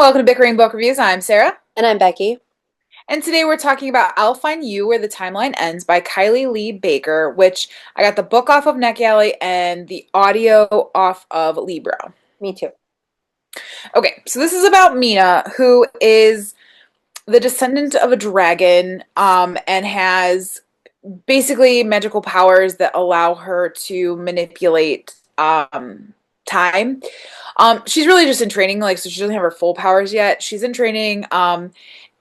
welcome to Bickering Book Reviews. I'm Sarah, And I'm Becky. and today we're talking about I'll Find You Where the Timeline Ends by Kylie Lee Baker, which I got the book off of NetGalley and the audio off of Libro. Me too. Okay, so this is about Mina, who is the descendant of a dragon, and has basically magical powers that allow her to manipulate time. She's really just in training, like, so she doesn't have her full powers yet. She's in training,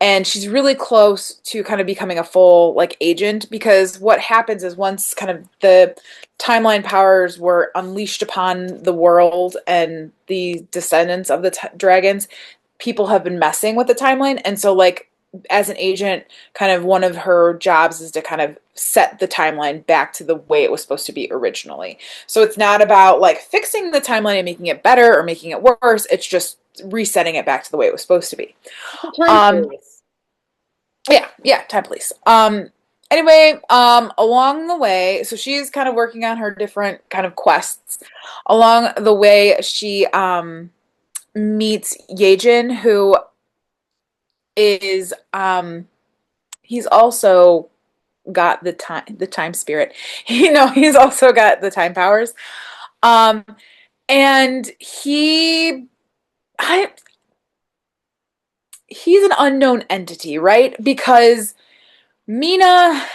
and she's really close to kind of becoming a full, like, agent, because what happens is once kind of the timeline powers were unleashed upon the world and the descendants of the dragons, people have been messing with the timeline, and so, like, as an agent, kind of one of her jobs is to kind of set the timeline back to the way it was supposed to be originally. So it's not about like fixing the timeline and making it better or making it worse. It's just resetting it back to the way it was supposed to be. Time Um, police. yeah, time police. Anyway, along the way, so she's kind of working on her different kind of quests. Along the way, she meets Yejin, who is he's also got the time spirit. He's also got the time powers. Um and I he's an unknown entity, right? Because Mina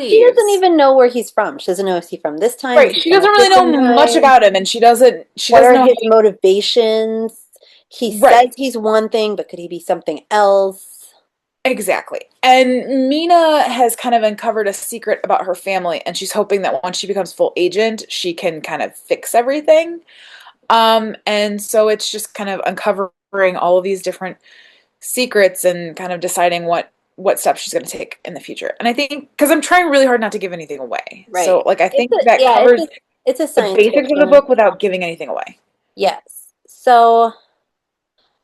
She doesn't believes. even know where he's from. She doesn't know if he's from this time, is Right, he she from a doesn't really different know much time? about him, and she What doesn't are know how his motivations? He right. says he's one thing, but could he be something else? Exactly. And Mina has kind of uncovered a secret about her family, and she's hoping that once she becomes full agent, she can kind of fix everything. And so it's just kind of uncovering all of these different secrets and kind of deciding what steps she's going to take in the future. And I think because I'm trying really hard not to give anything away. So Right. like I It's think a that yeah, covers it's a the science basics of the fiction. book without giving anything away. Yes. So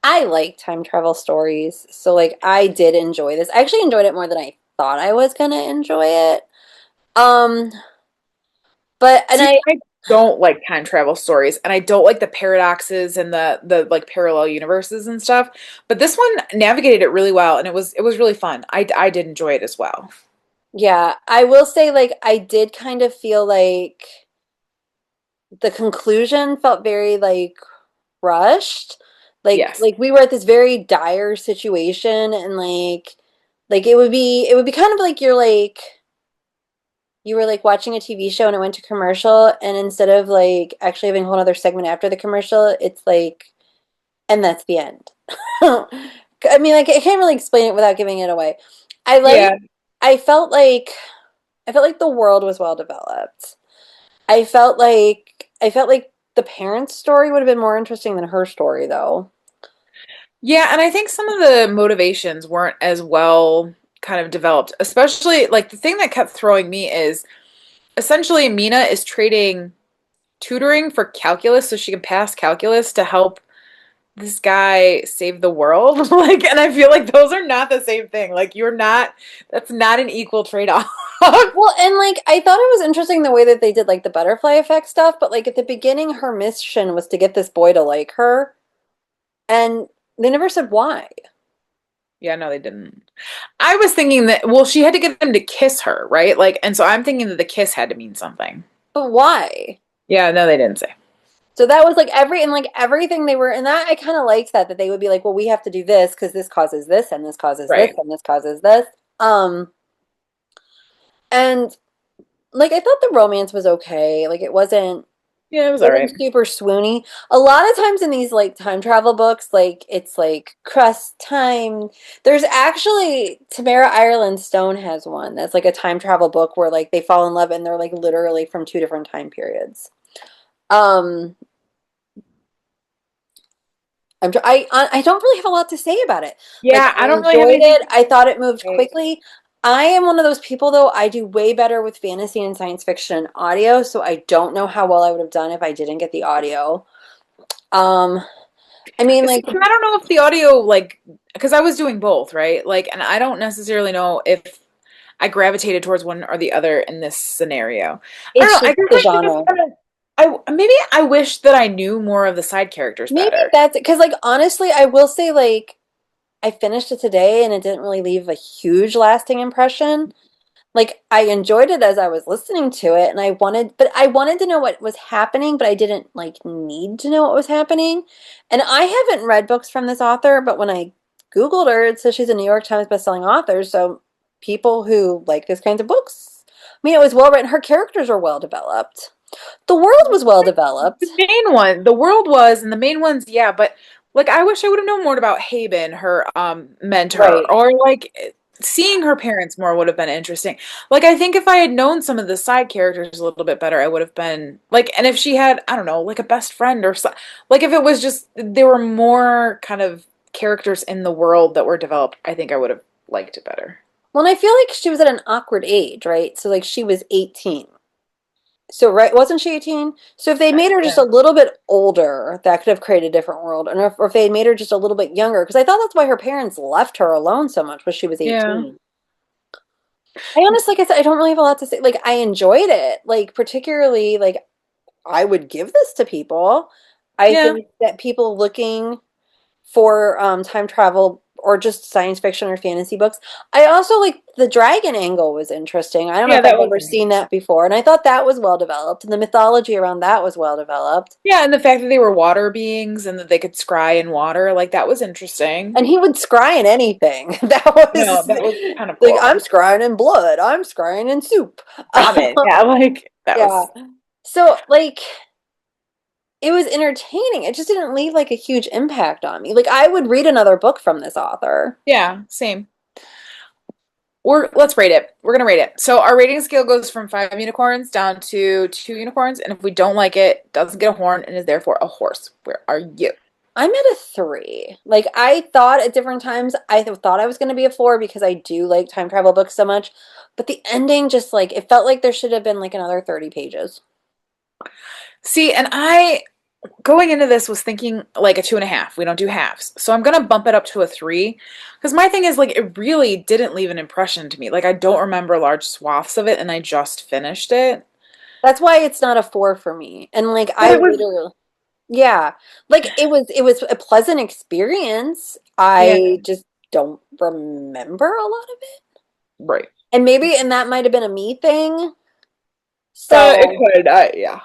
I like time travel stories. So like I did enjoy this. I actually enjoyed it more than I thought I was gonna enjoy it. Um, but and See, I I don't like time travel stories, and I don't like the paradoxes and the like parallel universes and stuff. But this one navigated it really well, and it was really fun. I did enjoy it as well. Yeah, I will say like I did kind of feel like the conclusion felt very like rushed. Yes. Like we were at this very dire situation and like it would be kind of like you're like you were like watching a TV show and it went to commercial and instead of like actually having a whole other segment after the commercial, it's like and that's the end. I mean like I can't really explain it without giving it away. I like Yeah. I felt like I felt like the world was well developed. I felt like the parents' story would have been more interesting than her story, though. Yeah, and I think some of the motivations weren't as well kind of developed. Especially like the thing that kept throwing me is essentially Mina is trading tutoring for calculus so she can pass calculus to help this guy save the world. Like, and I feel like those are not the same thing. Like, that's not an equal trade-off. Well, and like I thought it was interesting the way that they did like the butterfly effect stuff, but like at the beginning, her mission was to get this boy to like her, and they never said why. Yeah, no, they didn't. I was thinking that, well, she had to get him to kiss her, right? Like, and so I'm thinking that the kiss had to mean something. But why? Yeah, no, they didn't say. So that was like everything they were, and that I kind of liked that they would be like, well, we have to do this because this causes this, and this causes this, Right. and this causes this. And like I thought the romance was okay. Like it wasn't Yeah, it was all right. wasn't super swoony. A lot of times in these like time travel books, like it's like cross time. There's actually Tamara Ireland Stone has one that's like a time travel book where like they fall in love and they're like literally from two different time periods. Um, I don't really have a lot to say about it. Like Yeah, I I don't really have enjoyed anything it. to I thought it moved say. quickly. I am one of those people though, I do way better with fantasy and science fiction and audio, so I don't know how well I would have done if I didn't get the audio. Um, I mean, See, like, and I don't know if the audio, like, because I was doing both, right? Like, and I don't necessarily know if I gravitated towards one or the other in this scenario. I don't it's know. I just guess the I just genre. kind of, maybe I wish that I knew more of the side characters Maybe better. that's it. Because, like, honestly, I will say, like, I finished it today and it didn't really leave a huge lasting impression. Like, I enjoyed it as I was listening to it, and but I wanted to know what was happening, but I didn't, like, need to know what was happening. And I haven't read books from this author, but when I Googled her, it says she's a New York Times bestselling author. So people who like these kinds of books, I mean, it was well written. Her characters were well developed. The world was well The developed. main one, the world was, and the main ones, yeah, but like I wish I would have known more about Haben, her mentor, Right. or like seeing her parents more would have been interesting. Like I think if I had known some of the side characters a little bit better, I would have been like, and if she had, I don't know, like a best friend or so, like if it was just there were more kind of characters in the world that were developed, I think I would have liked it better. Well, and I feel like she was at an awkward age, right? So like she was 18. So right, wasn't she 18? So if they made her just Yeah. a little bit older, that could have created a different world. And if they made her just a little bit younger, because I thought that's why her parents left her alone so much, was she was Yeah. 18. I honestly, like I said, I don't really have a lot to say. Like I enjoyed it. Like particularly, like I would give this to people. I Yeah. think that people looking for time travel or just science fiction or fantasy books. I also like the dragon angle was interesting. I don't know Yeah, if that I've was ever seen that before, and I thought that was well developed, and the mythology around that was well developed. yeah, and the fact that they were water beings and that they could scry in water, like that was interesting. And he would scry in anything. That No, was that was kind of like I'm cool. scrying in blood. I'm scrying in soup. Ramen, yeah, like that Yeah. was So like it was entertaining. It just didn't leave like a huge impact on me. Like I would read another book from this author. yeah, same. Let's rate it. We're gonna rate it. So our rating scale goes from 5 unicorns down to 2 unicorns, and if we don't like it, doesn't get a horn and is therefore a horse. Where are you? I'm at a 3. Like I thought at different times thought I was going to be a 4 because I do like time travel books so much, but the ending just like it felt like there should have been like another 30 pages. See, and I going into this was thinking like a 2.5. We don't do halves. So I'm gonna bump it up to a 3. Because my thing is like it really didn't leave an impression to me. Like I don't remember large swaths of it and I just finished it. That's why it's not a 4 for me. And like But I it was literally yeah, like it was a pleasant experience. yeah, I just don't remember a lot of it. right. And maybe and that might have been a me thing. It So could. Yeah.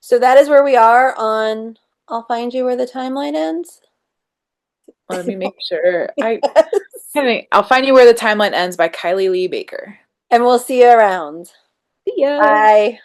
so that is where we are on I'll find you where the timeline ends. Let me make sure. I'll find you where the timeline ends by Kylie Lee Baker. And we'll see you around. See ya. Bye.